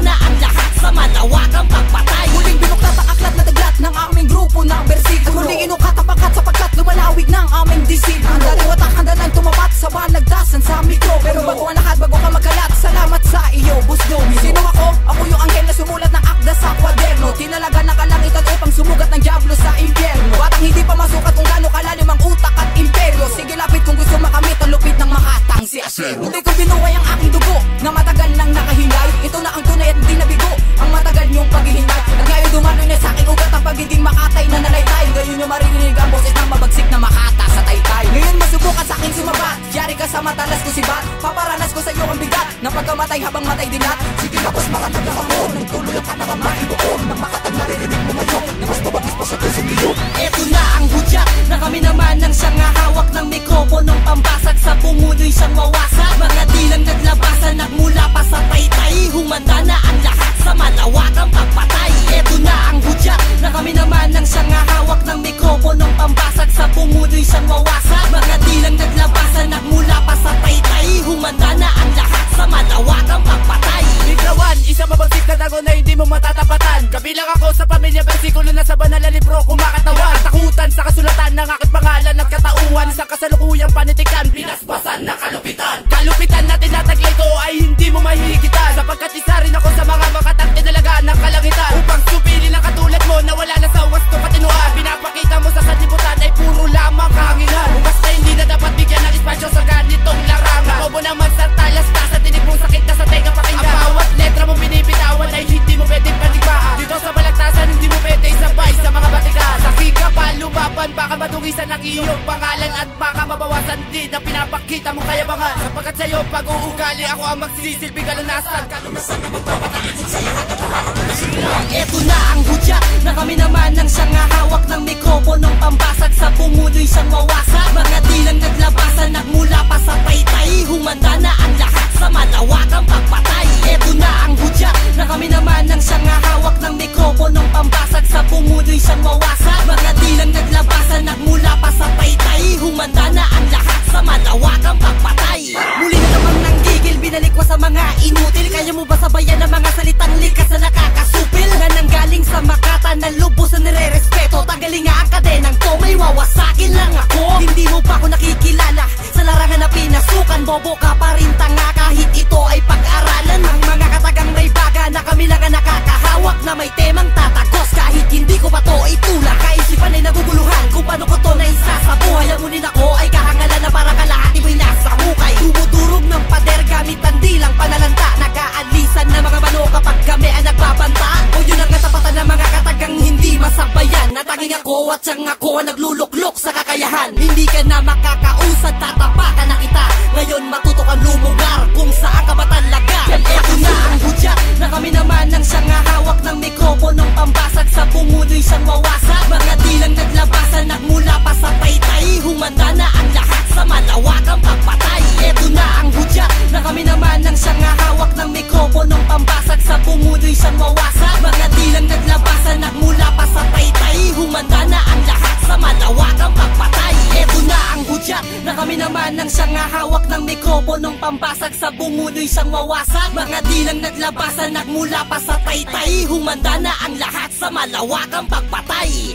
na ang lahat sa malawakang pagpatay. Muling binuklat ang aklat na daglat ng aming grupo ng bersikulo. At muling inukat ang pangkat sapagkat lumalawig ng aming disipulo. Handa rin watak, handa nang tumapat sa balagdasan sa mikro. Pero bago ang lahat, bago ka magkalat, salamat sa iyo, Boss Domino. Sino ako? Ako yung anghel na sumulat ng akda sa kwaderno. Tinalaga ng kalangitan upang sumugat ng diablo sa impyerno. Batang hindi pa masukat kung gaano kalalim ang utak at imperyo. Sige lapit kung gusto makamit ang lupit ng makatang si Asher. Hindi ko binuhay ang aking dugo na matagal nang nakahingay. Ito na ang tunay at hindi nabigo ang matagal niyong paghihintay. At ngayon dumaloy na sa aking ugat ang pagiging makatay na nalaytay. Ngayon niyo maririnig ang boses ng mabagsik na makata sa taytay. Ngayon masubukan sa aking sumabat, yari ka sa matalas ko si Bat. Paparanas ko sa iyo ang bigat na pagkamatay habang matay din at sige tapos makatag lang ako. Nagtuloy ka na maibuon ng makatag naririnig mo ngayon. Na mas mabagis pa sa puso niyo. Eto na ang hudyat na kami naman ang siyang hawak ng mikroponong pambasag sa pumunoy siyang mawasak. Mga dilang naglabasan nagmula pa sa taytay. Humanda na ang lahat sa malawakang pagpatay. Eto na ang hudyat na kami naman ang siyang hawak ng mikroponong pambasag sa pumunoy siyang mawasak. Mga dilang naglabasan nagmula pa sa taytay. Humanda na ang lahat sa malawakang pagpatay. Ligawan, isang mabagsik na tago na hindi mo matatapatan. Kabilang ako sa pamilya, bersikulo na sa banal na libro kumakatawan. Takutan sa kasulatan ng aking pangalan at katauhan. Sa kasalukuyang panitikan, pinaspasan na kalupitan. Kalupitan na tinataglay ko ay hindi mo mahihigitan. Sapagkat isa rin ako sa mga makatang tinalagaan ng kalangitan. Upang supilin ang katulad mo na wala na sa wasto katinuan. Pinapakita mo sa sanlibutan ay puro lamang kahanginan. Basta hindi na dapat bigyan ng espasyo sa ganitong larangan. Bobo naman sa talas ka sa tinig mong sakit ka sa tenga pakinggan. Ang bawat letra mong binibitawan ay hindi mo pwedeng paligmaan. Dito sa balagtasan hindi mo pwede isabay sa mga batikan. Sakit ka pa lumaban, baka madugisan ang iyong pangalan. At baka mabawasan din ang pinapakita mong kayabangan. Sapagkat sa'yo pag-uugali ako ang magsisilbing kalunasan. Kalunasan na magpapatangin sa'yo at natuhakan mo na sila. Eto na ang hudyat na kami naman ang siyang hawak ng mikroponong pambasag sa pumunoy siyang mawasak. Mga dilang naglabasan nagmula pa sa taytay. Humanda na ang lahat sa malawakang pagpatay. Eto na ang hudyat na kami naman ang siyang hawak ng mikroponong pambasag sa pumunoy siyang mawasak. Mga dilang naglabasan nagmula pa sa taytay. Humanda na ang lahat sa malawakang pagpatay. Muli na naman nang gigil, binalik ko sa mga inutil. Kaya mo ba sabayan ng mga salitang likas na nakakasupil? Na nanggaling sa makata na lubos na nire-respeto. Tanggalin nga ang kadenang to, may wawasakin lang ako. Hindi mo pa ako nakikilala sa larangan na pinasukan. Bobo ka pa rin tanga kahit ito ay pag-aralan. Ang mga katagang may baga na kami lang ang nakakahawak. Na may temang tatagos kahit hindi ko pa to itulak. Kaisipan ay naguguluhan kung paano ko to na isa sa buhay. Ang unin ako ay kahangalan na para kalahati mo'y nasa hukay. Dumudurog ng pader gamit ang dilang panalanta. Nag-aalisan na mga bano kapag kami ang nagbabanta. O yun ang katapatan ng mga katagang hindi masabayan. Natanging ako at siyang ako ang nagluluklok sa kakayahan. Hindi ka na makakausad, tatapakan na kita. Ngayon matuto kang lumugar kung saan ka ba talaga. Eto na ang hudyat na kami naman ang siyang hawak ng mikroponong pambasag sa pumunoy siyang mawasak. Mga dilang naglabasan nagmula pa sa taytay. Humanda na ang lahat sa malawakang pagpatay. Eto na ang hudyat na kami naman ang siyang hawak ng mikroponong pambasag sa pumunoy siyang mawasak. Mga dilang naglabasan nagmula pa sa taytay. Humanda na ang lahat sa malawakang pagpatay. Eto na ang hudyat na kami naman ang siyang hawak ng mikroponong pambasag sa pumunoy siyang mawasak. Mga dilang naglabasan nagmula pa sa taytay. Humanda na ang lahat sa malawakang pagpatay.